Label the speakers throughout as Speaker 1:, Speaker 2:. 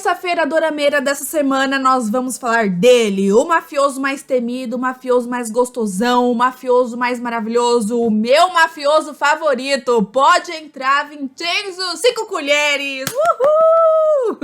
Speaker 1: terça-feira dorameira dessa semana nós vamos falar dele, o mafioso mais temido, o mafioso mais gostosão, o mafioso mais maravilhoso, o meu mafioso favorito. Pode entrar, Vincenzo, 5 colheres! Uhul!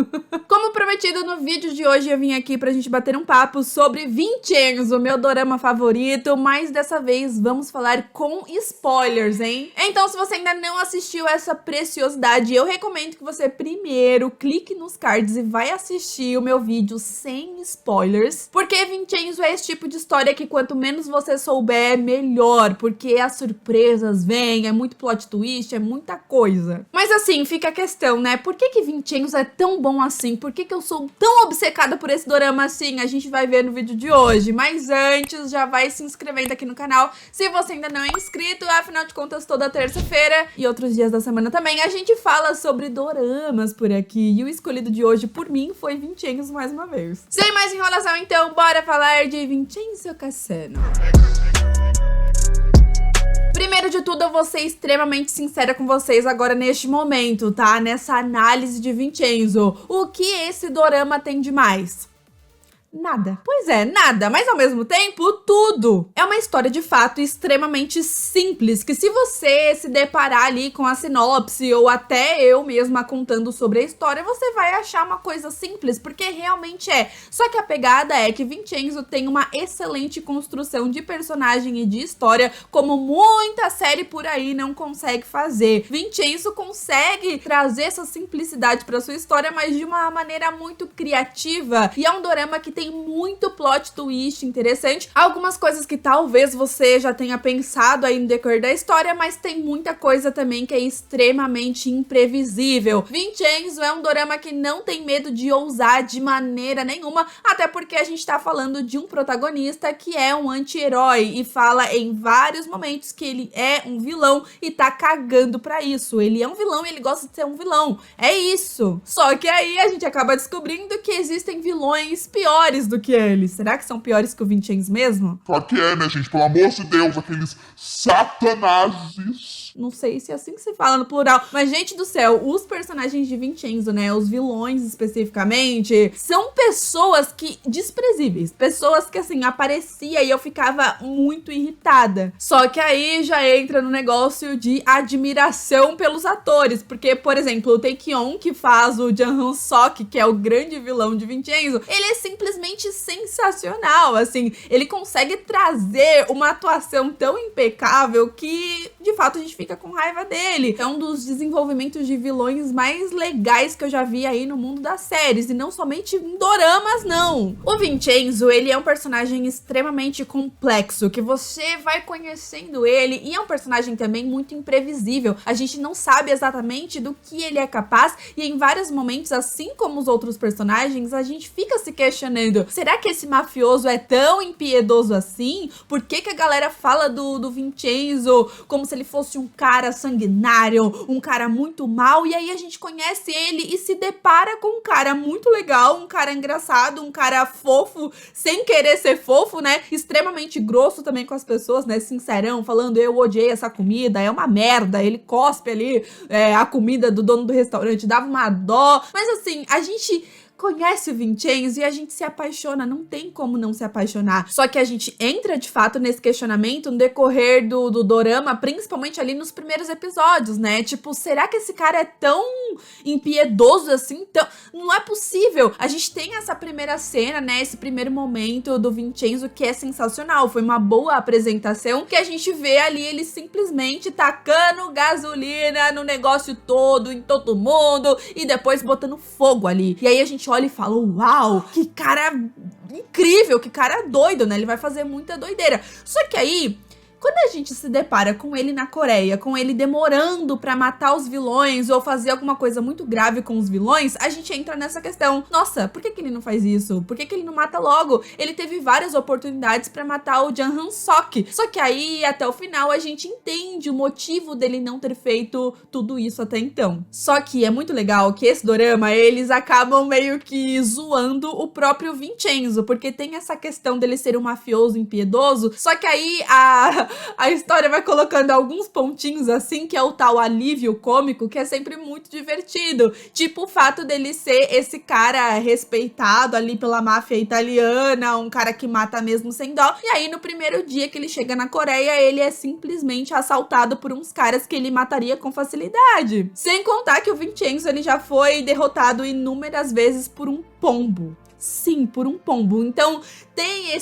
Speaker 1: Como prometido no vídeo de hoje, eu vim aqui pra gente bater um papo sobre Vincenzo, meu dorama favorito, mas dessa vez vamos falar com spoilers, hein? Então, se você ainda não assistiu essa preciosidade, eu recomendo que você primeiro clique nos cards e vai assistir o meu vídeo sem spoilers, porque Vincenzo é esse tipo de história que quanto menos você souber, melhor, porque as surpresas vêm, é muito plot twist, é muita coisa. Mas assim, fica a questão, né? Por que Vincenzo é tão bom assim? Por que eu sou tão obcecada por esse dorama assim? A gente vai ver no vídeo de hoje, mas antes já vai se inscrevendo aqui no canal se você ainda não é inscrito. Afinal de contas, toda terça-feira e outros dias da semana também a gente fala sobre doramas por aqui, e o escolhido de hoje por mim foi Vincenzo mais uma vez. Sem mais enrolação, então, bora falar de Vincenzo Cassano. Primeiro de tudo, eu vou ser extremamente sincera com vocês agora neste momento, tá? Nessa análise de Vincenzo. O que esse dorama tem de mais? Nada. Pois é, nada, mas ao mesmo tempo, tudo. É uma história de fato extremamente simples, que se você se deparar ali com a sinopse, ou até eu mesma contando sobre a história, você vai achar uma coisa simples, porque realmente é. Só que a pegada é que Vincenzo tem uma excelente construção de personagem e de história, como muita série por aí não consegue fazer. Vincenzo consegue trazer essa simplicidade pra sua história, mas de uma maneira muito criativa, e é um dorama que tem muito plot twist interessante, algumas coisas que talvez você já tenha pensado aí no decorrer da história, mas tem muita coisa também que é extremamente imprevisível. Vincenzo é um dorama que não tem medo de ousar de maneira nenhuma, até porque a gente tá falando de um protagonista que é um anti-herói e fala em vários momentos que ele é um vilão e tá cagando pra isso. Ele é um vilão e ele gosta de ser um vilão. É isso. Só que aí a gente acaba descobrindo que existem vilões piores do que eles. Será que são piores que o Vincenzo mesmo?
Speaker 2: Claro que é, né, gente? Pelo amor de Deus, aqueles satanazes.
Speaker 1: Não sei se é assim que se fala no plural, mas, gente do céu, os personagens de Vincenzo, né, os vilões especificamente, são pessoas que, desprezíveis, pessoas que, assim, aparecia e eu ficava muito irritada. Só que aí já entra no negócio de admiração pelos atores, porque, por exemplo, o Tae-Kyon, que faz o Jang Han-sok, que é o grande vilão de Vincenzo, ele é simplesmente sensacional, assim, ele consegue trazer uma atuação tão impecável que, de fato, a gente fica com raiva dele. É um dos desenvolvimentos de vilões mais legais que eu já vi aí no mundo das séries, e não somente em doramas, não. O Vincenzo, ele é um personagem extremamente complexo, que você vai conhecendo ele, e é um personagem também muito imprevisível. A gente não sabe exatamente do que ele é capaz, e em vários momentos, assim como os outros personagens, a gente fica se questionando, será que esse mafioso é tão impiedoso assim? Por que a galera fala do Vincenzo como se ele fosse um cara sanguinário, um cara muito mal? E aí a gente conhece ele e se depara com um cara muito legal, um cara engraçado, um cara fofo, sem querer ser fofo, né? Extremamente grosso também com as pessoas, né? Sincerão, falando, eu odiei essa comida, é uma merda. Ele cospe ali a comida do dono do restaurante, dava uma dó. Mas assim, a gente conhece o Vincenzo e a gente se apaixona, não tem como não se apaixonar. Só que a gente entra de fato nesse questionamento no decorrer do dorama, principalmente ali nos primeiros episódios, né? Tipo, será que esse cara é tão impiedoso assim? Não é possível. A gente tem essa primeira cena, né? Esse primeiro momento do Vincenzo que é sensacional. Foi uma boa apresentação que a gente vê ali ele simplesmente tacando gasolina no negócio todo, em todo mundo, e depois botando fogo ali. E aí a gente olha e fala, uau, que cara incrível, que cara doido, né? Ele vai fazer muita doideira. Só que aí, quando a gente se depara com ele na Coreia, com ele demorando pra matar os vilões ou fazer alguma coisa muito grave com os vilões, a gente entra nessa questão. Nossa, por que ele não faz isso? Por que ele não mata logo? Ele teve várias oportunidades pra matar o Jang Han-sok. Só que aí, até o final, a gente entende o motivo dele não ter feito tudo isso até então. Só que é muito legal que esse dorama, eles acabam meio que zoando o próprio Vincenzo, porque tem essa questão dele ser um mafioso impiedoso, só que aí a história vai colocando alguns pontinhos assim, que é o tal alívio cômico, que é sempre muito divertido. Tipo o fato dele ser esse cara respeitado ali pela máfia italiana, um cara que mata mesmo sem dó. E aí no primeiro dia que ele chega na Coreia, ele é simplesmente assaltado por uns caras que ele mataria com facilidade. Sem contar que o Vincenzo, ele já foi derrotado inúmeras vezes por um pombo. Sim, por um pombo. Então tem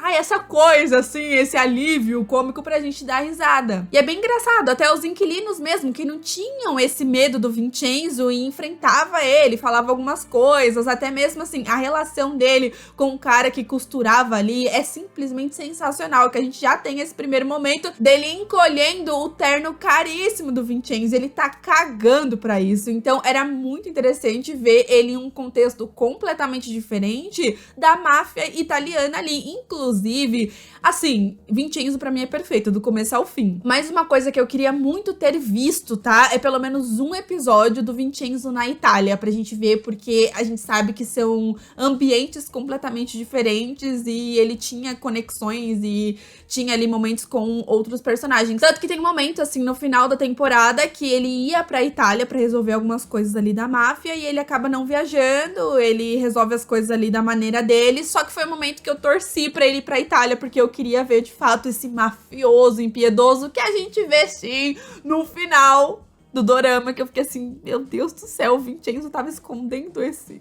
Speaker 1: essa coisa, assim, esse alívio cômico pra gente dar risada. E é bem engraçado, até os inquilinos mesmo, que não tinham esse medo do Vincenzo e enfrentava ele, falava algumas coisas, até mesmo assim, a relação dele com o cara que costurava ali é simplesmente sensacional, que a gente já tem esse primeiro momento dele encolhendo o terno caríssimo do Vincenzo, ele tá cagando pra isso, então era muito interessante ver ele em um contexto completamente diferente da máfia italiana ali, inclusive, assim, Vincenzo pra mim é perfeito, do começo ao fim. Mas uma coisa que eu queria muito ter visto, tá? É pelo menos um episódio do Vincenzo na Itália, pra gente ver, porque a gente sabe que são ambientes completamente diferentes e ele tinha conexões e tinha ali momentos com outros personagens. Tanto que tem um momento, assim, no final da temporada que ele ia pra Itália pra resolver algumas coisas ali da máfia e ele acaba não viajando, ele resolve as coisas ali da maneira dele, só que foi um momento que eu torci pra ele ir pra Itália, porque eu queria ver de fato esse mafioso impiedoso que a gente vê sim no final do dorama, que eu fiquei assim, meu Deus do céu, o Vincenzo tava escondendo esse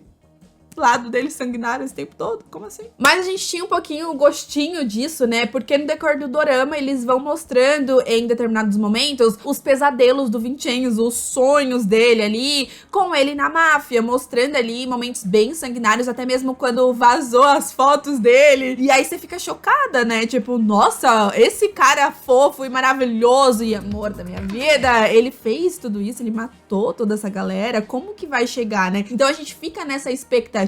Speaker 1: lado dele sanguinário esse tempo todo, como assim? Mas a gente tinha um pouquinho o gostinho disso, né, porque no decorrer do dorama eles vão mostrando em determinados momentos os pesadelos do Vincenzo, os sonhos dele ali, com ele na máfia, mostrando ali momentos bem sanguinários, até mesmo quando vazou as fotos dele, e aí você fica chocada, né, tipo, nossa, esse cara fofo e maravilhoso e amor da minha vida, ele fez tudo isso, ele matou toda essa galera, como que vai chegar, né? Então a gente fica nessa expectativa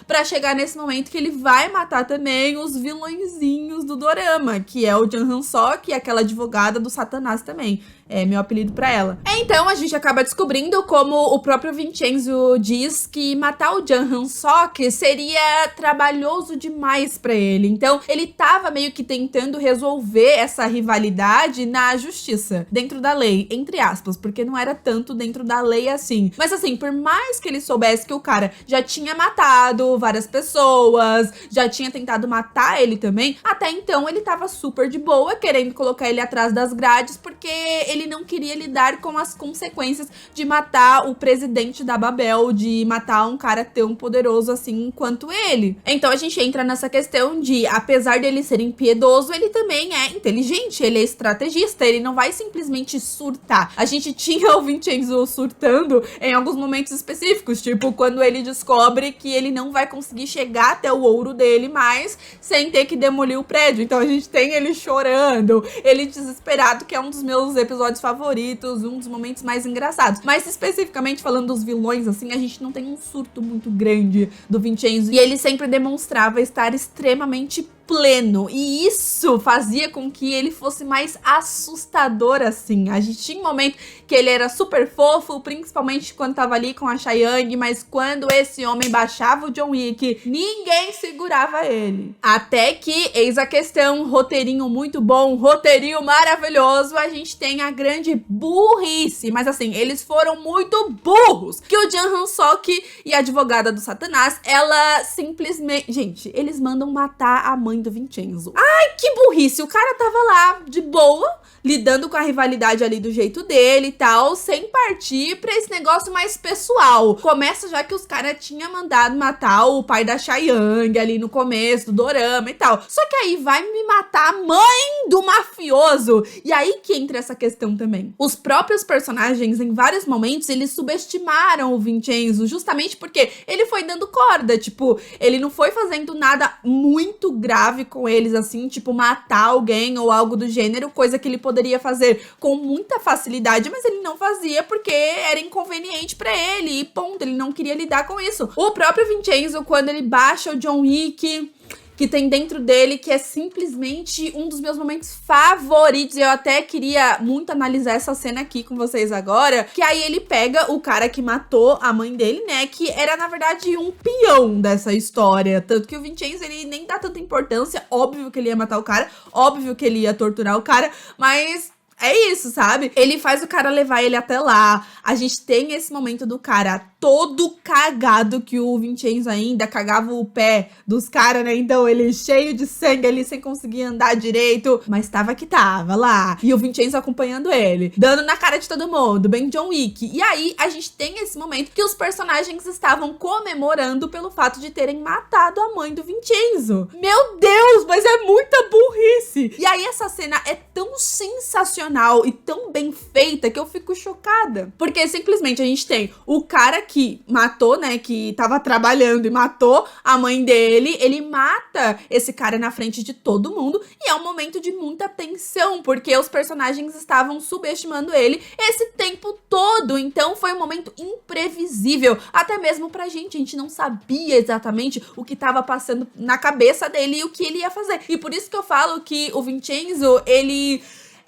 Speaker 1: pra chegar nesse momento que ele vai matar também os vilõezinhos do dorama, que é o Jang Han-sok e aquela advogada do Satanás também. É meu apelido pra ela. Então a gente acaba descobrindo, como o próprio Vincenzo diz, que matar o Jang Han-sok seria trabalhoso demais pra ele. Então ele tava meio que tentando resolver essa rivalidade na justiça, dentro da lei, entre aspas, porque não era tanto dentro da lei assim. Mas assim, por mais que ele soubesse que o cara já tinha matado várias pessoas, já tinha tentado matar ele também, até então ele tava super de boa, querendo colocar ele atrás das grades, porque ele não queria lidar com as consequências de matar o presidente da Babel, de matar um cara tão poderoso assim quanto ele. Então a gente entra nessa questão de, apesar dele ser impiedoso, ele também é inteligente, ele é estrategista, ele não vai simplesmente surtar. A gente tinha o Vincenzo surtando em alguns momentos específicos, tipo quando ele descobre que ele não vai conseguir chegar até o ouro dele mais sem ter que demolir o prédio. Então a gente tem ele chorando, ele desesperado, que é um dos meus episódios favoritos, um dos momentos mais engraçados. Mas especificamente falando dos vilões, assim, a gente não tem um surto muito grande do Vincenzo, e ele sempre demonstrava estar extremamente pleno, e isso fazia com que ele fosse mais assustador, assim. A gente tinha um momento que ele era super fofo, principalmente quando tava ali com a Chae-Young, mas quando esse homem baixava o John Wick, ninguém segurava ele. Até que, eis a questão, roteirinho muito bom, roteirinho maravilhoso, a gente tem a grande burrice, mas assim, eles foram muito burros, que o Jang Han-sok e a advogada do Satanás, ela simplesmente... Gente, eles mandam matar a mãe do Vincenzo. Ai, que burrice! O cara tava lá, de boa, lidando com a rivalidade ali do jeito dele e tal, sem partir pra esse negócio mais pessoal. Começa já que os caras tinham mandado matar o pai da Chae-Young ali no começo do dorama e tal. Só que aí vai me matar a mãe do mafioso. E aí que entra essa questão também. Os próprios personagens, em vários momentos, eles subestimaram o Vincenzo, justamente porque ele foi dando corda, tipo, ele não foi fazendo nada muito grave com eles, assim, tipo, matar alguém ou algo do gênero, coisa que ele poderia fazer com muita facilidade, mas ele não fazia porque era inconveniente pra ele, e ponto, ele não queria lidar com isso. O próprio Vincenzo, quando ele baixa o John Wick, que tem dentro dele, que é simplesmente um dos meus momentos favoritos. Eu até queria muito analisar essa cena aqui com vocês agora, que aí ele pega o cara que matou a mãe dele, né, que era na verdade um peão dessa história, tanto que o Vincenzo, ele nem dá tanta importância, óbvio que ele ia matar o cara, óbvio que ele ia torturar o cara, mas é isso, sabe? Ele faz o cara levar ele até lá. A gente tem esse momento do cara todo cagado, que o Vincenzo ainda cagava o pé dos caras, né? Então ele cheio de sangue ali, sem conseguir andar direito. Mas tava que tava lá. E o Vincenzo acompanhando ele, dando na cara de todo mundo, bem John Wick. E aí a gente tem esse momento que os personagens estavam comemorando pelo fato de terem matado a mãe do Vincenzo. Meu Deus, mas é muita burrice. E aí essa cena é tão sensacional e tão bem feita que eu fico chocada. Porque simplesmente a gente tem o cara que matou, né, que tava trabalhando e matou a mãe dele, ele mata esse cara na frente de todo mundo e é um momento de muita tensão, porque os personagens estavam subestimando ele esse tempo todo, então foi um momento imprevisível, até mesmo pra gente, a gente não sabia exatamente o que tava passando na cabeça dele e o que ele ia fazer. E por isso que eu falo que o Vincenzo, ele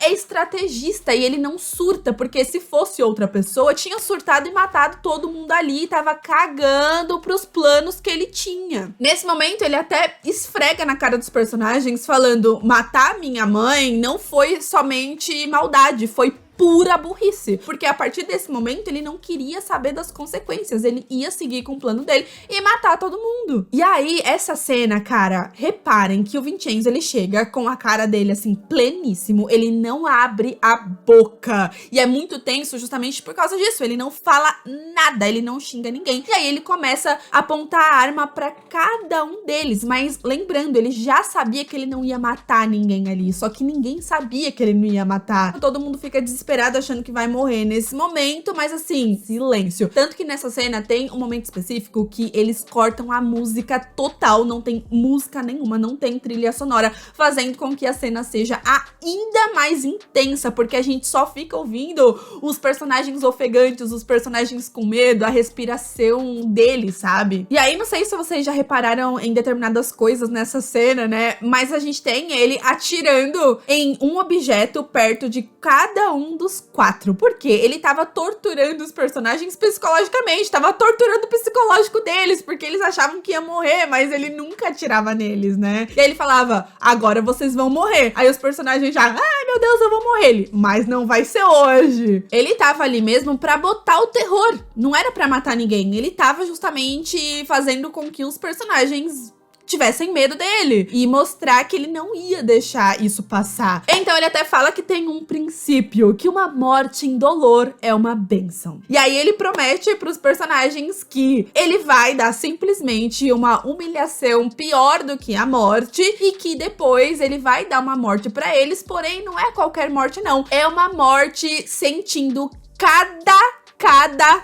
Speaker 1: é estrategista e ele não surta, porque se fosse outra pessoa, tinha surtado e matado todo mundo ali, tava cagando pros planos que ele tinha. Nesse momento, ele até esfrega na cara dos personagens, falando: matar minha mãe não foi somente maldade, foi pura burrice, porque a partir desse momento ele não queria saber das consequências, ele ia seguir com o plano dele e matar todo mundo. E aí, essa cena, cara, reparem que o Vincenzo, ele chega com a cara dele assim, pleníssimo, ele não abre a boca, e é muito tenso justamente por causa disso, ele não fala nada, ele não xinga ninguém, e aí ele começa a apontar a arma pra cada um deles, mas lembrando, ele já sabia que ele não ia matar ninguém ali, só que ninguém sabia que ele não ia matar, todo mundo fica desesperado achando que vai morrer nesse momento, mas assim, silêncio. Tanto que nessa cena tem um momento específico que eles cortam a música total, não tem música nenhuma, não tem trilha sonora, fazendo com que a cena seja ainda mais intensa, porque a gente só fica ouvindo os personagens ofegantes, os personagens com medo, a respiração deles, sabe? E aí, não sei se vocês já repararam em determinadas coisas nessa cena, né? Mas a gente tem ele atirando em um objeto perto de cada um dos quatro, porque ele tava torturando os personagens psicologicamente, tava torturando o psicológico deles, porque eles achavam que ia morrer, mas ele nunca atirava neles, né? E aí ele falava: agora vocês vão morrer. Aí os personagens já: ai meu Deus, eu vou morrer. Ele: mas não vai ser hoje. Ele tava ali mesmo pra botar o terror, não era pra matar ninguém, ele tava justamente fazendo com que os personagens tivessem medo dele e mostrar que ele não ia deixar isso passar. Então ele até fala que tem um princípio, que uma morte indolor é uma bênção. E aí ele promete pros personagens que ele vai dar simplesmente uma humilhação pior do que a morte e que depois ele vai dar uma morte pra eles, porém não é qualquer morte não, é uma morte sentindo cada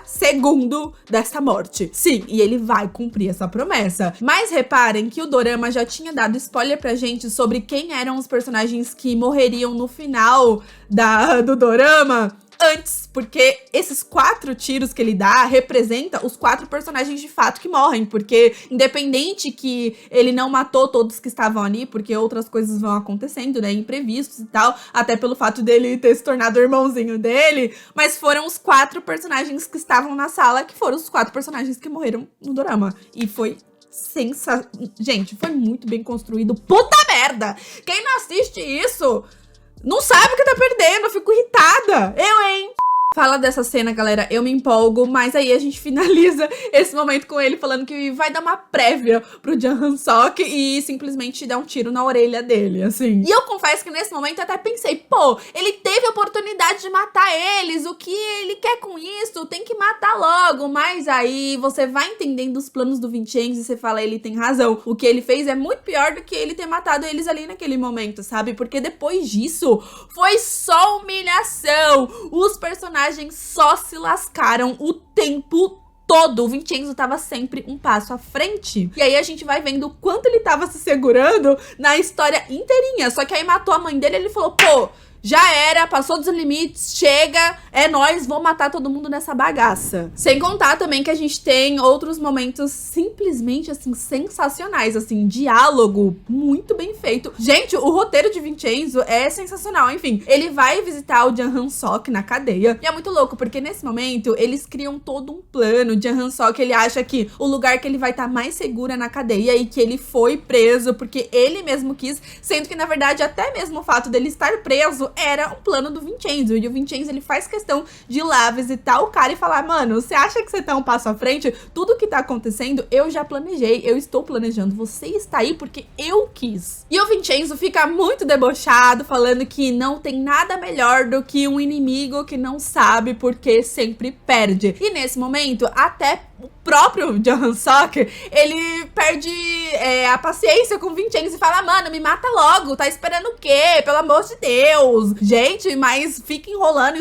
Speaker 1: segundo dessa morte. Sim, e ele vai cumprir essa promessa. Mas reparem que o dorama já tinha dado spoiler pra gente sobre quem eram os personagens que morreriam no final do dorama antes, porque esses 4 tiros que ele dá representa os 4 personagens de fato que morrem, porque independente que ele não matou todos que estavam ali, porque outras coisas vão acontecendo, né, imprevistos e tal, até pelo fato dele ter se tornado o irmãozinho dele, mas foram os 4 personagens que estavam na sala, que foram os 4 personagens que morreram no dorama, e foi gente, foi muito bem construído. Puta merda! Quem não assiste isso não sabe o que tá perdendo, eu fico irritada. hein? Fala dessa cena, galera, eu me empolgo, mas aí a gente finaliza esse momento com ele falando que vai dar uma prévia pro Jang Han-sok e simplesmente dar um tiro na orelha dele, assim. E eu confesso que nesse momento eu até pensei, pô, ele teve a oportunidade de matar eles, o que ele quer com isso? Tem que matar logo, mas aí você vai entendendo os planos do Vincenzo e você fala, ele tem razão, o que ele fez é muito pior do que ele ter matado eles ali naquele momento, sabe? Porque depois disso, foi só humilhação, os personagens só se lascaram o tempo todo. O Vincenzo tava sempre um passo à frente. E aí a gente vai vendo o quanto ele tava se segurando na história inteirinha. Só que aí matou a mãe dele e ele falou, pô, já era, passou dos limites, chega, é nóis, vou matar todo mundo nessa bagaça. Sem contar também que a gente tem outros momentos simplesmente, assim, sensacionais, assim, diálogo muito bem feito. Gente, o roteiro de Vincenzo é sensacional, enfim. Ele vai visitar o Jang Han-sok na cadeia, e é muito louco, porque nesse momento, eles criam todo um plano. O Jang Han-sok, ele acha que o lugar que ele vai estar mais seguro é na cadeia, e que ele foi preso porque ele mesmo quis, sendo que, na verdade, até mesmo o fato dele estar preso era um plano do Vincenzo. E o Vincenzo, ele faz questão de ir lá visitar o cara e falar, mano, você acha que você tá um passo à frente? Tudo que tá acontecendo, eu já planejei, eu estou planejando, você está aí porque eu quis. E o Vincenzo fica muito debochado, falando que não tem nada melhor do que um inimigo que não sabe porque sempre perde. E nesse momento, até o próprio Jang Han-sok, ele perde a paciência com o Vincenzo e fala, mano, me mata logo, tá esperando o quê? Pelo amor de Deus. Gente, mas fica enrolando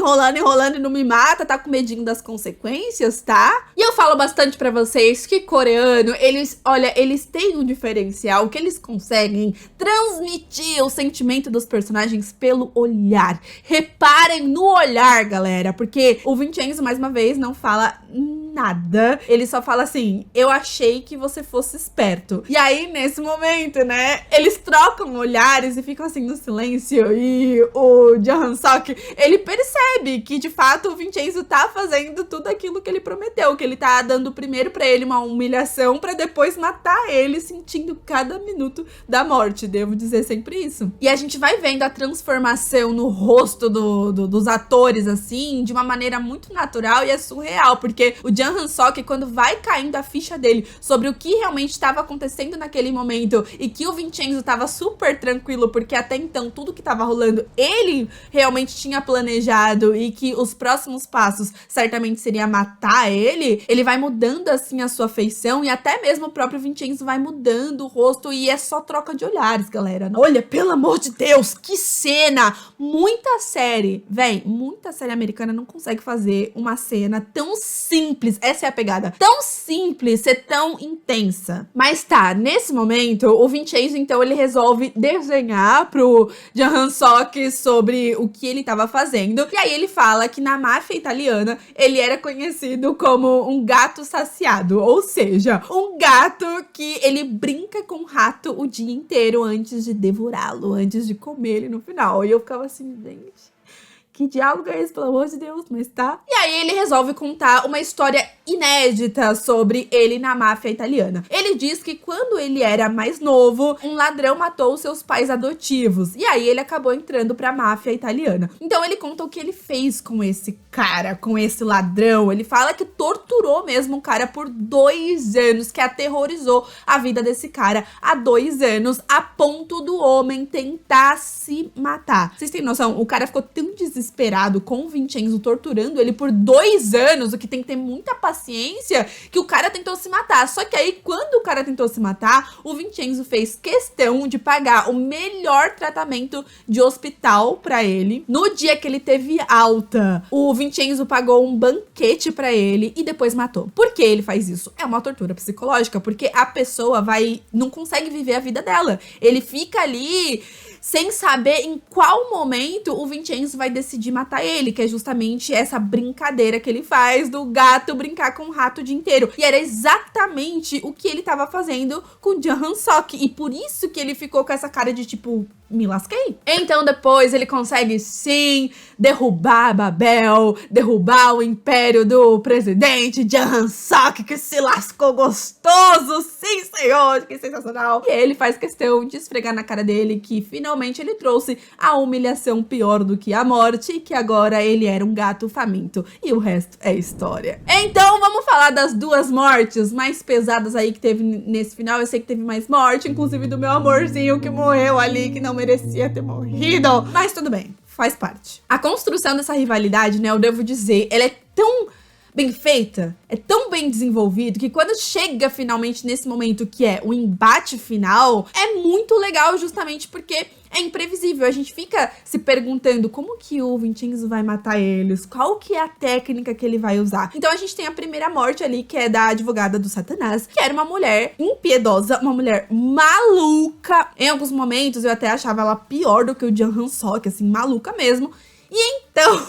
Speaker 1: e não me mata, tá com medinho das consequências, tá? E eu falo bastante pra vocês que coreano, eles têm um diferencial, que eles conseguem transmitir o sentimento dos personagens pelo olhar. Reparem no olhar, galera, porque o Vincenzo, mais uma vez, não fala nada. Ele só fala assim, eu achei que você fosse esperto. E aí, nesse momento, né, eles trocam olhares e ficam assim no silêncio, e o Jang Han-sok, ele percebe que, de fato, o Vincenzo tá fazendo tudo aquilo que ele prometeu, que ele tá dando primeiro pra ele uma humilhação pra depois matar ele, sentindo cada minuto da morte. Devo dizer sempre isso. E a gente vai vendo a transformação no rosto dos atores, assim, de uma maneira muito natural, e é surreal, porque o Jang Han-sok, quando vai caindo a ficha dele sobre o que realmente estava acontecendo naquele momento, e que o Vincenzo tava super tranquilo, porque até então tudo que tava rolando ele realmente tinha planejado, e que os próximos passos certamente seria matar ele vai mudando assim a sua feição, e até mesmo o próprio Vincenzo vai mudando o rosto, e é só troca de olhares, galera. Olha, pelo amor de Deus, que cena! Muita série americana não consegue fazer uma cena tão simples, essa é a pegada, tão simples, ser tão intensa. Mas tá, nesse momento, o Vincenzo, então, ele resolve desenhar pro Jang Han-sok sobre o que ele tava fazendo, e aí ele fala que na máfia italiana, ele era conhecido como um gato saciado, ou seja, um gato que ele brinca com o rato o dia inteiro antes de devorá-lo, antes de comer ele no final. E eu ficava assim, gente, que diálogo é esse, pelo amor de Deus, mas tá. E aí ele resolve contar uma história inédita sobre ele na máfia italiana. Ele diz que quando ele era mais novo, um ladrão matou seus pais adotivos. E aí ele acabou entrando pra máfia italiana. Então ele conta o que ele fez com esse cara, com esse ladrão. Ele fala que torturou mesmo o cara por 2 anos, que aterrorizou a vida desse cara há 2 anos, a ponto do homem tentar se matar. Vocês têm noção? O cara ficou tão desesperado com o Vincenzo torturando ele por 2 anos, o que tem que ter muita paciência, que o cara tentou se matar. Só que aí, quando o cara tentou se matar, o Vincenzo fez questão de pagar o melhor tratamento de hospital pra ele. No dia que ele teve alta, o Vincenzo pagou um banquete pra ele e depois matou. Por que ele faz isso? É uma tortura psicológica, porque a pessoa não consegue viver a vida dela. Ele fica ali sem saber em qual momento o Vincenzo vai decidir matar ele, que é justamente essa brincadeira que ele faz do gato brincar com o rato o dia inteiro. E era exatamente o que ele tava fazendo com o Jang Han-sok, e por isso que ele ficou com essa cara de tipo, me lasquei. Então depois ele consegue sim derrubar Babel, derrubar o império do presidente Jang Han-sok, que se lascou gostoso, sim senhor, que sensacional. E ele faz questão de esfregar na cara dele que finalmente ele trouxe a humilhação pior do que a morte, e que agora ele era um gato faminto, e o resto é história. Então vamos falar das 2 mortes mais pesadas aí que teve nesse final. Eu sei que teve mais morte, inclusive do meu amorzinho que morreu ali, que não merecia ter morrido, mas tudo bem, faz parte. A construção dessa rivalidade, né, eu devo dizer, ela é tão bem feita, é tão bem desenvolvido, que quando chega finalmente nesse momento que é o embate final, é muito legal justamente porque é imprevisível. A gente fica se perguntando como que o Vincenzo vai matar eles, qual que é a técnica que ele vai usar. Então a gente tem a primeira morte ali, que é da advogada do Satanás, que era uma mulher impiedosa, uma mulher maluca. Em alguns momentos eu até achava ela pior do que o Jang Han-sok, assim, maluca mesmo. E então,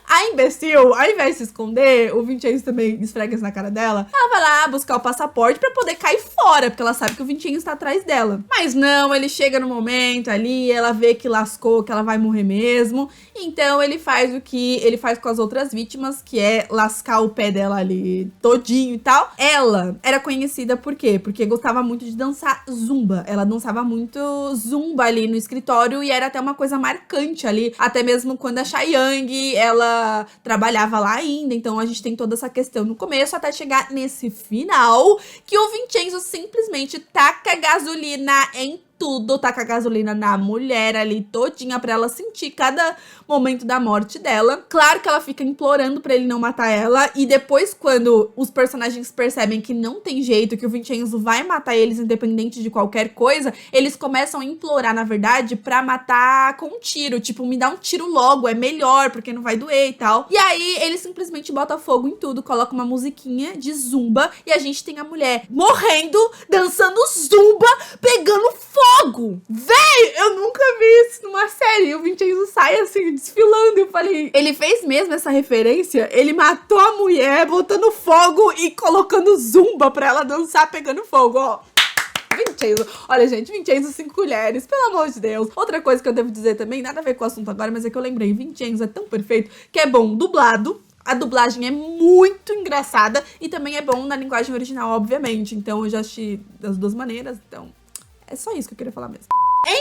Speaker 1: a imbecil, ao invés de se esconder, o Vincenzo também esfrega isso na cara dela, ela vai lá buscar o passaporte pra poder cair fora, porque ela sabe que o Vincenzo tá atrás dela. Mas não, ele chega no momento ali, ela vê que lascou, que ela vai morrer mesmo, então ele faz o que ele faz com as outras vítimas, que é lascar o pé dela ali todinho e tal. Ela era conhecida por quê? Porque gostava muito de dançar zumba, ela dançava muito zumba ali no escritório e era até uma coisa marcante ali, até mesmo quando a Chayanne, ela trabalhava lá ainda, então a gente tem toda essa questão no começo até chegar nesse final, que o Vincenzo simplesmente taca gasolina em tudo, taca gasolina na mulher ali todinha pra ela sentir cada momento da morte dela. Claro que ela fica implorando pra ele não matar ela, e depois quando os personagens percebem que não tem jeito, que o Vincenzo vai matar eles independente de qualquer coisa, eles começam a implorar, na verdade, pra matar com um tiro, tipo, me dá um tiro logo, é melhor, porque não vai doer e tal. E aí ele simplesmente bota fogo em tudo, coloca uma musiquinha de zumba, e a gente tem a mulher morrendo, dançando zumba, pegando fogo. Véi, eu nunca vi isso numa série. O Vincenzo sai assim, desfilando. Eu falei, ele fez mesmo essa referência? Ele matou a mulher botando fogo e colocando zumba pra ela dançar pegando fogo, ó. Vincenzo. Olha, gente, Vincenzo 5 colheres, pelo amor de Deus. Outra coisa que eu devo dizer também, nada a ver com o assunto agora, mas é que eu lembrei, Vincenzo é tão perfeito que é bom dublado. A dublagem é muito engraçada e também é bom na linguagem original, obviamente. Então eu já assisti das duas maneiras, então é só isso que eu queria falar mesmo.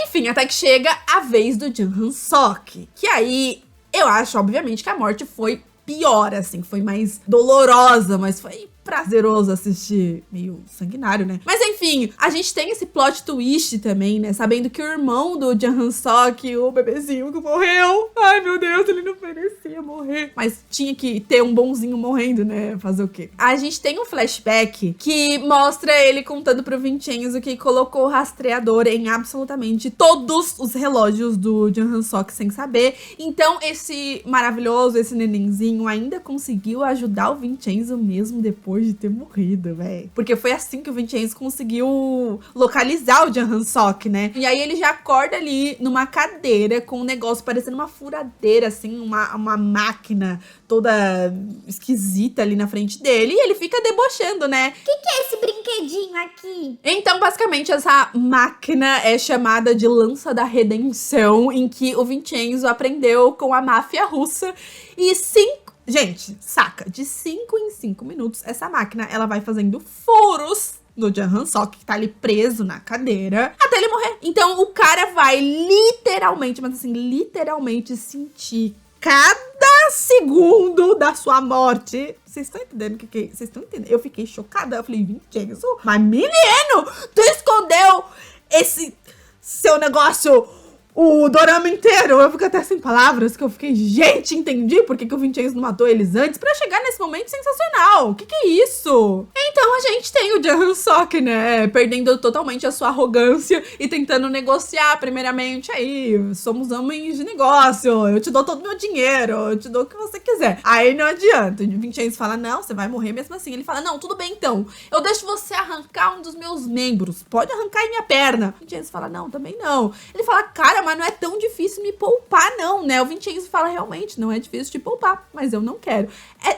Speaker 1: Enfim, até que chega a vez do Jang Han-sok, que aí eu acho, obviamente, que a morte foi pior, assim, foi mais dolorosa, mas foi prazeroso assistir, meio sanguinário, né? Mas enfim, a gente tem esse plot twist também, né? Sabendo que o irmão do Jang Han-sok, o bebezinho que morreu, ai meu Deus, ele não merecia morrer. Mas tinha que ter um bonzinho morrendo, né? Fazer o quê? A gente tem um flashback que mostra ele contando pro Vincenzo que colocou o rastreador em absolutamente todos os relógios do Jang Han-sok sem saber. Então esse maravilhoso, esse nenenzinho ainda conseguiu ajudar o Vincenzo mesmo depois de ter morrido, velho. Porque foi assim que o Vincenzo conseguiu localizar o Jang Han-sok, né? E aí ele já acorda ali numa cadeira com um negócio parecendo uma furadeira, assim, uma máquina toda esquisita ali na frente dele. E ele fica debochando, né?
Speaker 3: O que é esse brinquedinho aqui?
Speaker 1: Então, basicamente, essa máquina é chamada de Lança da Redenção, em que o Vincenzo aprendeu com a máfia russa. E gente, saca, de 5 em 5 minutos, essa máquina, ela vai fazendo furos no Jang Han-sok, que tá ali preso na cadeira, até ele morrer. Então, o cara vai literalmente, mas assim, literalmente sentir cada segundo da sua morte. Vocês estão entendendo o que é? Vocês estão entendendo? Eu fiquei chocada, eu falei, Vincenzo, mas menino, tu escondeu esse seu negócio o dorama inteiro. Eu fico até sem palavras, que eu fiquei, gente, entendi por que o Vincenzo não matou eles antes, pra chegar nesse momento sensacional. O que é isso? Então a gente tem o Jang Han-sok, né, perdendo totalmente a sua arrogância e tentando negociar, primeiramente, aí, somos homens de negócio, eu te dou todo o meu dinheiro, eu te dou o que você quiser. Aí não adianta, o Vincenzo fala, não, você vai morrer mesmo assim. Ele fala, não, tudo bem então, eu deixo você arrancar um dos meus membros, pode arrancar em minha perna. O Vincenzo fala, não, também não. Ele fala, cara, mas não é tão difícil me poupar, não, né? O Vincenzo fala, realmente, não é difícil te poupar, mas eu não quero.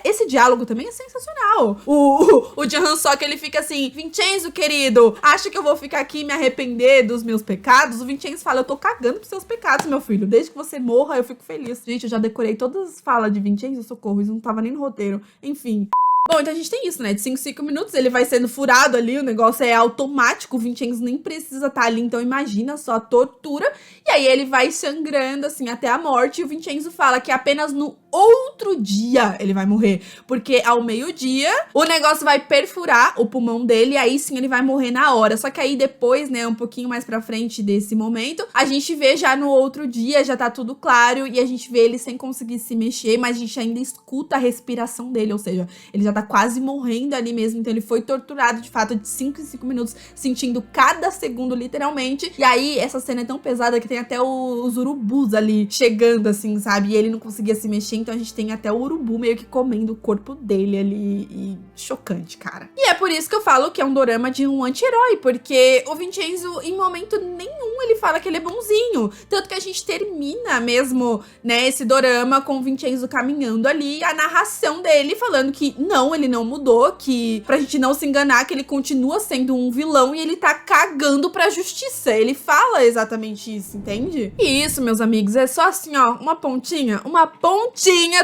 Speaker 1: Esse diálogo também é sensacional. O Jang Han-sok, ele fica assim, Vincenzo, querido, acha que eu vou ficar aqui e me arrepender dos meus pecados? O Vincenzo fala, eu tô cagando pros seus pecados, meu filho. Desde que você morra, eu fico feliz. Gente, eu já decorei todas as falas de Vincenzo, socorro, isso não tava nem no roteiro. Enfim. Bom, então a gente tem isso, né? De 5 em 5 minutos, ele vai sendo furado ali, o negócio é automático, o Vincenzo nem precisa estar ali, então imagina só a tortura. E aí ele vai sangrando, assim, até a morte, e o Vincenzo fala que apenas no outro dia ele vai morrer, porque ao meio-dia o negócio vai perfurar o pulmão dele, e aí sim ele vai morrer na hora. Só que aí depois, né, um pouquinho mais pra frente desse momento, a gente vê já no outro dia, já tá tudo claro, e a gente vê ele sem conseguir se mexer, mas a gente ainda escuta a respiração dele, ou seja, ele já tá quase morrendo ali mesmo, então ele foi torturado de fato de 5 em 5 minutos, sentindo cada segundo literalmente. E aí essa cena é tão pesada que tem até os urubus ali chegando, assim, sabe, e ele não conseguia se mexer, então a gente tem até o urubu meio que comendo o corpo dele ali, e chocante, cara. E é por isso que eu falo que é um dorama de um anti-herói, porque o Vincenzo, em momento nenhum, ele fala que ele é bonzinho, tanto que a gente termina mesmo, né, esse dorama com o Vincenzo caminhando ali, a narração dele falando que não, ele não mudou, que pra gente não se enganar, que ele continua sendo um vilão e ele tá cagando pra justiça. Ele fala exatamente isso, entende? E isso, meus amigos, é só assim, ó, uma pontinha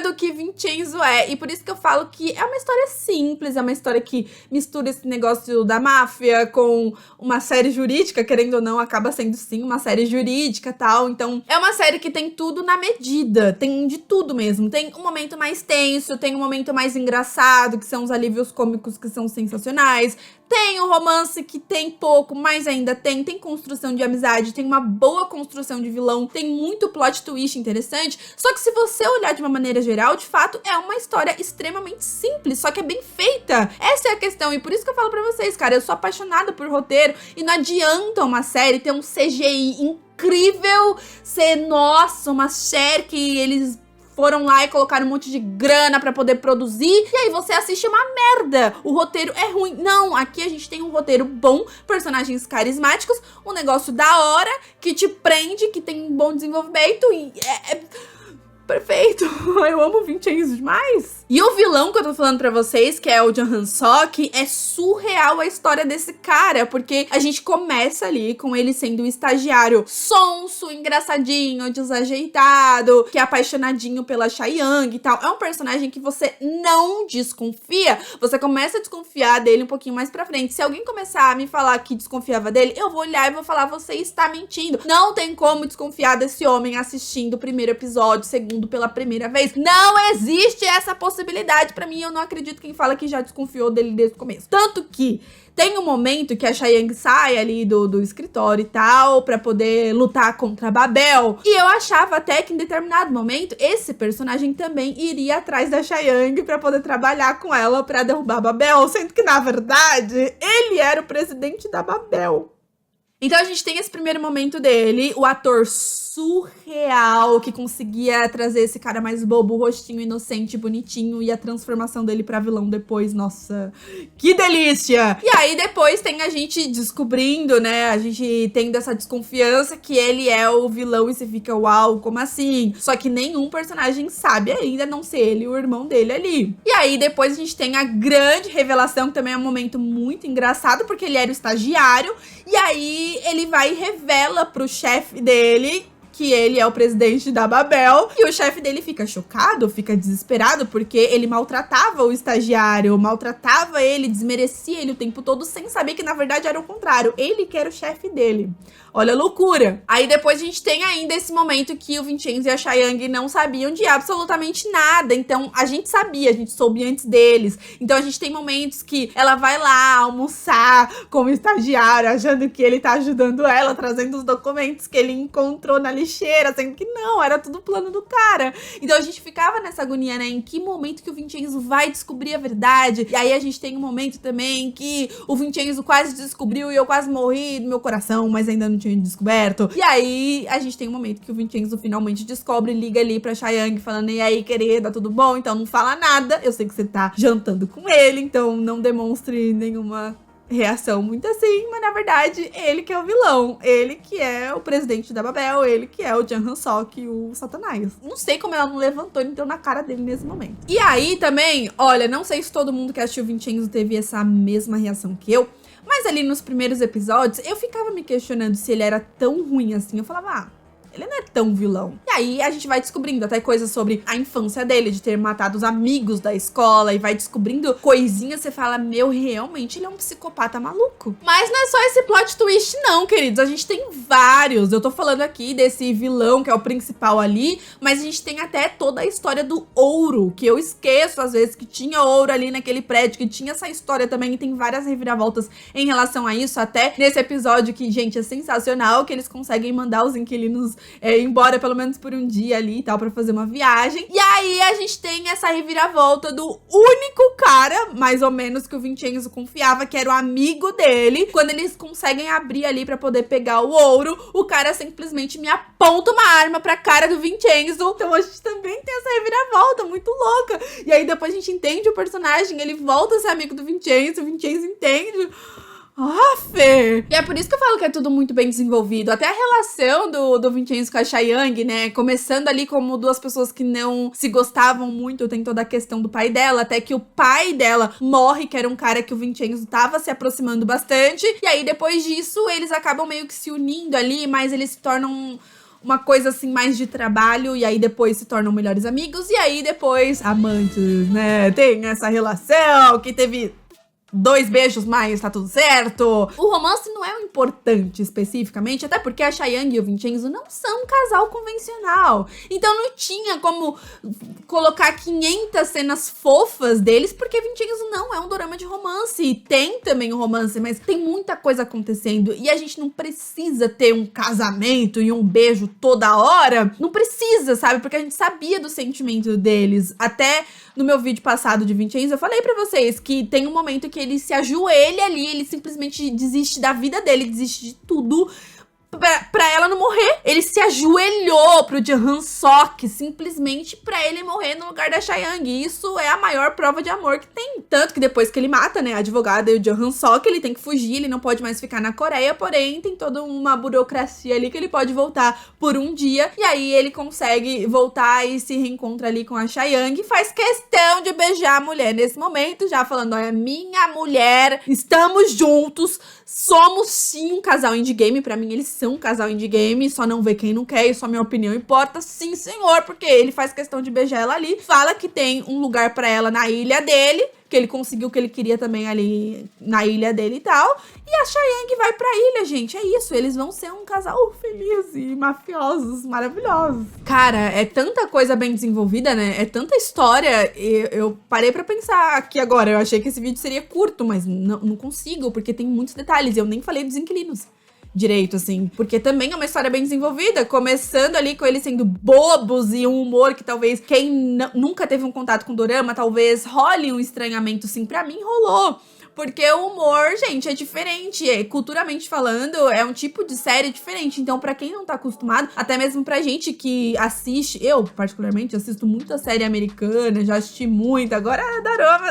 Speaker 1: do que Vincenzo é. E por isso que eu falo que é uma história simples, é uma história que mistura esse negócio da máfia com uma série jurídica, querendo ou não, acaba sendo sim uma série jurídica e tal. Então, é uma série que tem tudo na medida, tem de tudo mesmo. Tem um momento mais tenso, tem um momento mais engraçado, que são os alívios cômicos que são sensacionais. Tem o romance que tem pouco, mas ainda tem construção de amizade, tem uma boa construção de vilão, tem muito plot twist interessante. Só que se você olhar de uma maneira geral, de fato, é uma história extremamente simples, só que é bem feita. Essa é a questão, e por isso que eu falo pra vocês, cara, eu sou apaixonada por roteiro, e não adianta uma série ter um CGI incrível, ser, nossa, uma série que eles foram lá e colocaram um monte de grana pra poder produzir, e aí você assiste uma merda, o roteiro é ruim. Não, aqui a gente tem um roteiro bom, personagens carismáticos, um negócio da hora, que te prende, que tem um bom desenvolvimento, e é perfeito. Eu amo o Vincenzo demais. E o vilão que eu tô falando pra vocês, que é o Jang Han-sok, é surreal a história desse cara, porque a gente começa ali com ele sendo um estagiário sonso, engraçadinho, desajeitado, que é apaixonadinho pela Chae-young e tal. É um personagem que você não desconfia, você começa a desconfiar dele um pouquinho mais pra frente. Se alguém começar a me falar que desconfiava dele, eu vou olhar e vou falar, você está mentindo. Não tem como desconfiar desse homem assistindo o primeiro episódio, segundo pela primeira vez. Não existe essa possibilidade pra mim. Eu não acredito quem fala que já desconfiou dele desde o começo. Tanto que tem um momento que a Chae-young sai ali do escritório e tal, pra poder lutar contra a Babel. E eu achava até que em determinado momento, esse personagem também iria atrás da Chae-young pra poder trabalhar com ela pra derrubar a Babel. Sendo que, na verdade, ele era o presidente da Babel. Então a gente tem esse primeiro momento dele, o ator surreal que conseguia trazer esse cara mais bobo, rostinho inocente, bonitinho, e a transformação dele pra vilão depois, nossa, que delícia! E aí depois tem a gente descobrindo, né, a gente tendo essa desconfiança que ele é o vilão e você fica, uau, como assim? Só que nenhum personagem sabe ainda, a não ser ele e o irmão dele ali. E aí depois a gente tem a grande revelação, que também é um momento muito engraçado, porque ele era o estagiário, e aí ele vai e revela pro chefe dele que ele é o presidente da Babel, e o chefe dele fica chocado, fica desesperado, porque ele maltratava o estagiário, maltratava ele, desmerecia ele o tempo todo, sem saber que na verdade era o contrário, ele que era o chefe dele. Olha a loucura. Aí depois a gente tem ainda esse momento que o Vincenzo e a Chae-young não sabiam de absolutamente nada, então a gente sabia, a gente soube antes deles. Então a gente tem momentos que ela vai lá almoçar com o estagiário, achando que ele tá ajudando ela, trazendo os documentos que ele encontrou na lixeira, sendo que não, era tudo plano do cara. Então a gente ficava nessa agonia, né, em que momento que o Vincenzo vai descobrir a verdade. E aí a gente tem um momento também que o Vincenzo quase descobriu e eu quase morri do meu coração, mas ainda não tinha descoberto. E aí a gente tem um momento que o Vincenzo finalmente descobre, liga ali pra Chae-young falando, e aí, querida, tudo bom? Então não fala nada, eu sei que você tá jantando com ele, então não demonstre nenhuma reação muito assim, mas na verdade ele que é o vilão, ele que é o presidente da Babel, ele que é o Jang Han-sok, o Satanás. Não sei como ela não levantou e não deu na cara dele nesse momento. E aí também, olha, não sei se todo mundo que assistiu Vincenzo teve essa mesma reação que eu, mas ali nos primeiros episódios eu ficava me questionando se ele era tão ruim assim. Eu falava, Ele não é tão vilão. E aí a gente vai descobrindo até coisas sobre a infância dele, de ter matado os amigos da escola, e vai descobrindo coisinhas, você fala, meu, realmente ele é um psicopata maluco. Mas não é só esse plot twist não, queridos, a gente tem vários. Eu tô falando aqui desse vilão que é o principal ali, mas a gente tem até toda a história do ouro, que eu esqueço às vezes que tinha ouro ali naquele prédio, que tinha essa história também, e tem várias reviravoltas em relação a isso, até nesse episódio que, gente, é sensacional, que eles conseguem mandar os inquilinos embora pelo menos por um dia ali e tal, pra fazer uma viagem. E aí a gente tem essa reviravolta do único cara, mais ou menos, que o Vincenzo confiava, que era o amigo dele. Quando eles conseguem abrir ali pra poder pegar o ouro, o cara simplesmente me aponta uma arma pra cara do Vincenzo. Então a gente também tem essa reviravolta muito louca. E aí depois a gente entende o personagem, ele volta a ser amigo do Vincenzo, o Vincenzo entende... Fê! E é por isso que eu falo que é tudo muito bem desenvolvido. Até a relação do Vincenzo com a Chae-Young, né? Começando ali como duas pessoas que não se gostavam muito. Tem toda a questão do pai dela. Até que o pai dela morre, que era um cara que o Vincenzo tava se aproximando bastante. E aí, depois disso, eles acabam meio que se unindo ali. Mas eles se tornam... uma coisa assim mais de trabalho, e aí depois se tornam melhores amigos, e aí depois amantes, né? Tem essa relação que teve 2 beijos mais, tá tudo certo. O romance não é o importante especificamente, até porque a Chae-Young e o Vincenzo não são um casal convencional. Então não tinha como colocar 500 cenas fofas deles, porque Vincenzo não é um dorama de romance. E tem também o romance, mas tem muita coisa acontecendo. E a gente não precisa ter um casamento e um beijo toda hora. Não precisa, sabe? Porque a gente sabia do sentimento deles. Até no meu vídeo passado de Vincenzo, eu falei pra vocês que tem um momento que ele se ajoelha ali, ele simplesmente desiste da vida dele, desiste de tudo pra ela não morrer. Ele se ajoelhou pro Jahan Sok, simplesmente pra ele morrer no lugar da Chae-Young. E isso é a maior prova de amor que tem. Tanto que depois que ele mata, né, a advogada e o Jahan Sok, ele tem que fugir, ele não pode mais ficar na Coreia, porém tem toda uma burocracia ali que ele pode voltar por um dia. E aí ele consegue voltar e se reencontra ali com a Chae-Young, faz questão de beijar a mulher nesse momento, já falando, olha, minha mulher, estamos juntos, somos sim um casal indie game. Pra mim eles são um casal indie game, só não vê quem não quer e só minha opinião importa, sim senhor, porque ele faz questão de beijar ela ali, fala que tem um lugar pra ela na ilha dele, que ele conseguiu o que ele queria também ali na ilha dele e tal, e a Chae-Young vai pra ilha, gente, é isso, eles vão ser um casal feliz e mafiosos, maravilhosos. Cara, é tanta coisa bem desenvolvida, né, é tanta história, eu parei pra pensar aqui agora, eu achei que esse vídeo seria curto, mas não consigo, porque tem muitos detalhes, eu nem falei dos inquilinos direito, assim, porque também é uma história bem desenvolvida, começando ali com eles sendo bobos e um humor que talvez quem nunca teve um contato com dorama, talvez role um estranhamento, sim, pra mim rolou. Porque o humor, gente, é diferente. Culturalmente falando, é um tipo de série diferente. Então, pra quem não tá acostumado, até mesmo pra gente que assiste... Eu, particularmente, assisto muita série americana, já assisti muito. Agora,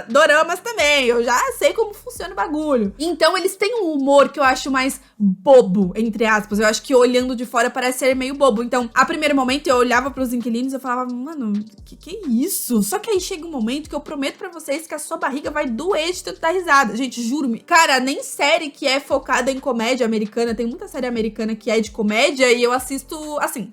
Speaker 1: doramas também. Eu já sei como funciona o bagulho. Então, eles têm um humor que eu acho mais bobo, entre aspas. Eu acho que olhando de fora parece ser meio bobo. Então, a primeiro momento, eu olhava pros inquilinos e eu falava, mano, que é isso? Só que aí chega um momento que eu prometo pra vocês que a sua barriga vai doer de tanto dar risada. Gente, juro-me. Cara, nem série que é focada em comédia americana. Tem muita série americana que é de comédia e eu assisto, assim...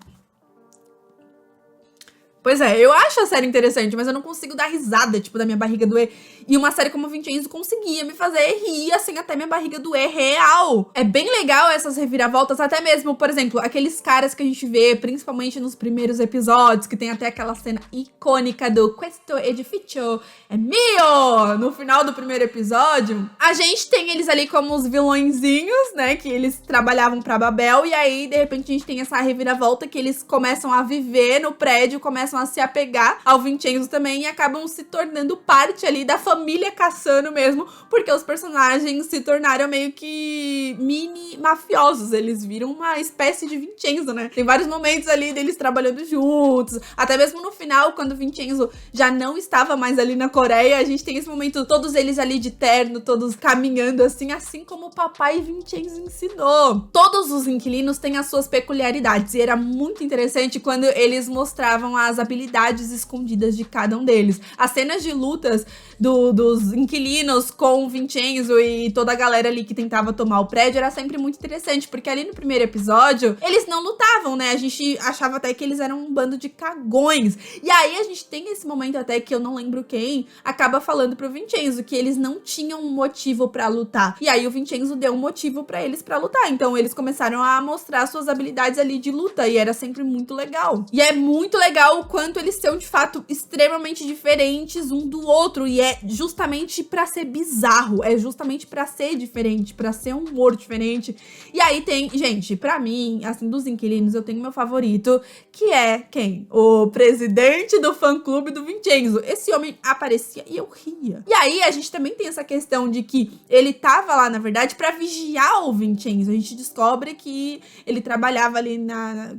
Speaker 1: Pois é, eu acho a série interessante, mas eu não consigo dar risada, tipo, da minha barriga doer. E uma série como Vincenzo conseguia me fazer rir, assim, até minha barriga doer real. É bem legal essas reviravoltas, até mesmo, por exemplo, aqueles caras que a gente vê, principalmente nos primeiros episódios, que tem até aquela cena icônica do Questo edificio é mio! No final do primeiro episódio, a gente tem eles ali como os vilõezinhos, né, que eles trabalhavam pra Babel, e aí, de repente, a gente tem essa reviravolta que eles começam a viver no prédio, começam a se apegar ao Vincenzo também e acabam se tornando parte ali da família Cassano mesmo, porque os personagens se tornaram meio que mini mafiosos, eles viram uma espécie de Vincenzo, né? Tem vários momentos ali deles trabalhando juntos, até mesmo no final, quando o Vincenzo já não estava mais ali na Coreia, a gente tem esse momento, todos eles ali de terno, todos caminhando assim como o papai Vincenzo ensinou. Todos os inquilinos têm as suas peculiaridades e era muito interessante quando eles mostravam as habilidades escondidas de cada um deles. As cenas de lutas dos inquilinos com o Vincenzo e toda a galera ali que tentava tomar o prédio era sempre muito interessante, porque ali no primeiro episódio, eles não lutavam, né? A gente achava até que eles eram um bando de cagões. E aí a gente tem esse momento até que eu não lembro quem acaba falando pro Vincenzo que eles não tinham um motivo pra lutar. E aí o Vincenzo deu um motivo pra eles pra lutar. Então eles começaram a mostrar suas habilidades ali de luta e era sempre muito legal. E é muito legal o quanto eles são de fato extremamente diferentes um do outro, e é justamente pra ser bizarro, é justamente pra ser diferente, pra ser um humor diferente. E aí tem, gente, pra mim, assim, dos inquilinos, eu tenho meu favorito, que é quem? O presidente do fã-clube do Vincenzo. Esse homem aparecia e eu ria. E aí a gente também tem essa questão de que ele tava lá, na verdade, pra vigiar o Vincenzo. A gente descobre que ele trabalhava ali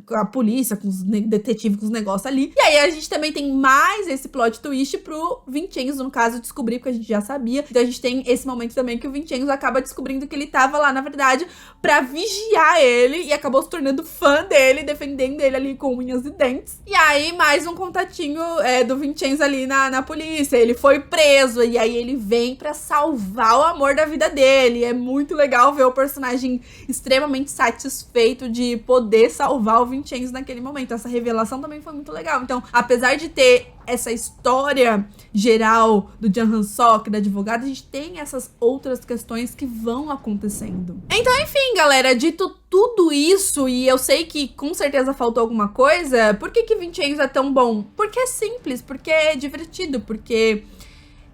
Speaker 1: com a polícia, com os detetives, com os negócios ali. E aí a gente também tem mais esse plot twist pro Vincenzo, no caso, descobrir, porque a gente já sabia. Então a gente tem esse momento também que o Vincenzo acaba descobrindo que ele tava lá, na verdade, pra vigiar ele e acabou se tornando fã dele, defendendo ele ali com unhas e dentes. E aí mais um contatinho do Vincenzo ali na polícia. Ele foi preso e aí ele vem pra salvar o amor da vida dele. É muito legal ver o personagem extremamente satisfeito de poder salvar o Vincenzo naquele momento. Essa revelação também foi muito legal. Então, apesar de ter essa história geral do Jang Han-sok, da advogada, a gente tem essas outras questões que vão acontecendo. Então, enfim, galera, dito tudo isso, e eu sei que com certeza faltou alguma coisa, por que Vincenzo é tão bom? Porque é simples, porque é divertido, porque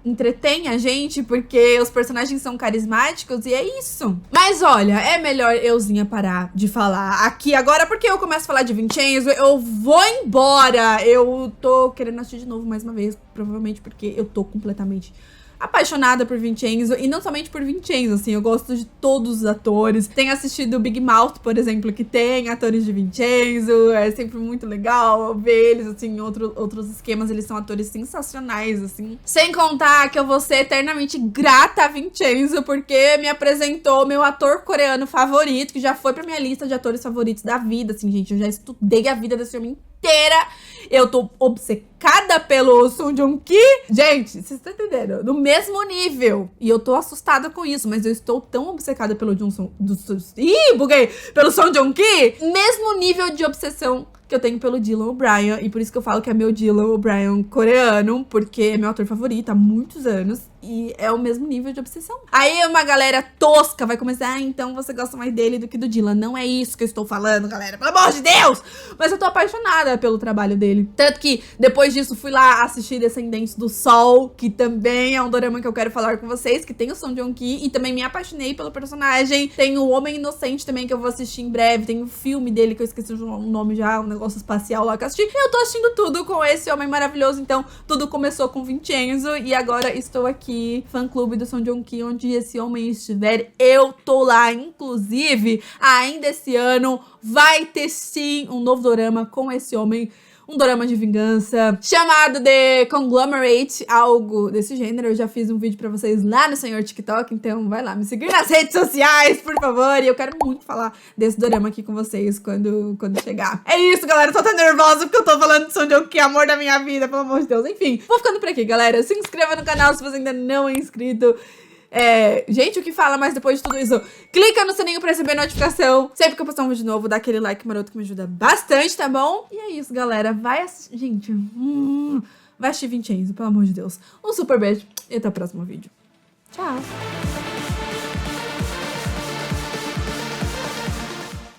Speaker 1: entretém a gente, porque os personagens são carismáticos e é isso. Mas olha, é melhor euzinha parar de falar aqui agora, porque eu começo a falar de Vincenzo, eu vou embora. Eu tô querendo assistir de novo mais uma vez, provavelmente porque eu tô completamente apaixonada por Vincenzo, e não somente por Vincenzo, assim, eu gosto de todos os atores. Tenho assistido Big Mouth, por exemplo, que tem atores de Vincenzo, é sempre muito legal ver eles, assim, em outros esquemas, eles são atores sensacionais, assim. Sem contar que eu vou ser eternamente grata a Vincenzo, porque me apresentou meu ator coreano favorito, que já foi pra minha lista de atores favoritos da vida, assim, gente, eu já estudei a vida desse homem inteira. Eu tô obcecada pelo Song Joong-ki. Gente, vocês estão entendendo? No mesmo nível. E eu tô assustada com isso, mas eu estou tão obcecada pelo buguei! Pelo Song Joong-ki. Mesmo nível de obsessão que eu tenho pelo Dylan O'Brien. E por isso que eu falo que é meu Dylan O'Brien coreano, porque é meu ator favorito há muitos anos. E é o mesmo nível de obsessão. Aí uma galera tosca vai começar, então você gosta mais dele do que do Dylan. Não é isso que eu estou falando, galera, pelo amor de Deus! Mas eu tô apaixonada pelo trabalho dele. Tanto que depois disso fui lá assistir Descendentes do Sol, que também é um dorama que eu quero falar com vocês, que tem o Song Joong-ki, e também me apaixonei pelo personagem. Tem o Homem Inocente também, que eu vou assistir em breve. Tem o filme dele, que eu esqueci o nome já, um negócio espacial lá que eu assisti. E eu tô assistindo tudo com esse homem maravilhoso. Então tudo começou com Vincenzo e agora estou aqui, fã-clube do Song Joong-ki, onde esse homem estiver, eu tô lá. Inclusive, ainda esse ano vai ter sim um novo dorama com esse homem, um dorama de vingança chamado The Conglomerate, algo desse gênero. Eu já fiz um vídeo pra vocês lá no Senhor TikTok, então vai lá me seguir nas redes sociais, por favor. E eu quero muito falar desse dorama aqui com vocês quando chegar. É isso, galera, eu tô tão nervosa porque eu tô falando de Song Joong-ki, amor da minha vida, pelo amor de Deus. Enfim, vou ficando por aqui, galera. Se inscreva no canal se você ainda não é inscrito. Gente, o que fala mais depois de tudo isso? Clica no sininho pra receber notificação sempre que eu postar um vídeo novo, dá aquele like maroto que me ajuda bastante, tá bom? E é isso, galera, vai assistir, gente, vai assistir Vincenzo, pelo amor de Deus. Um super beijo e até o próximo vídeo. Tchau!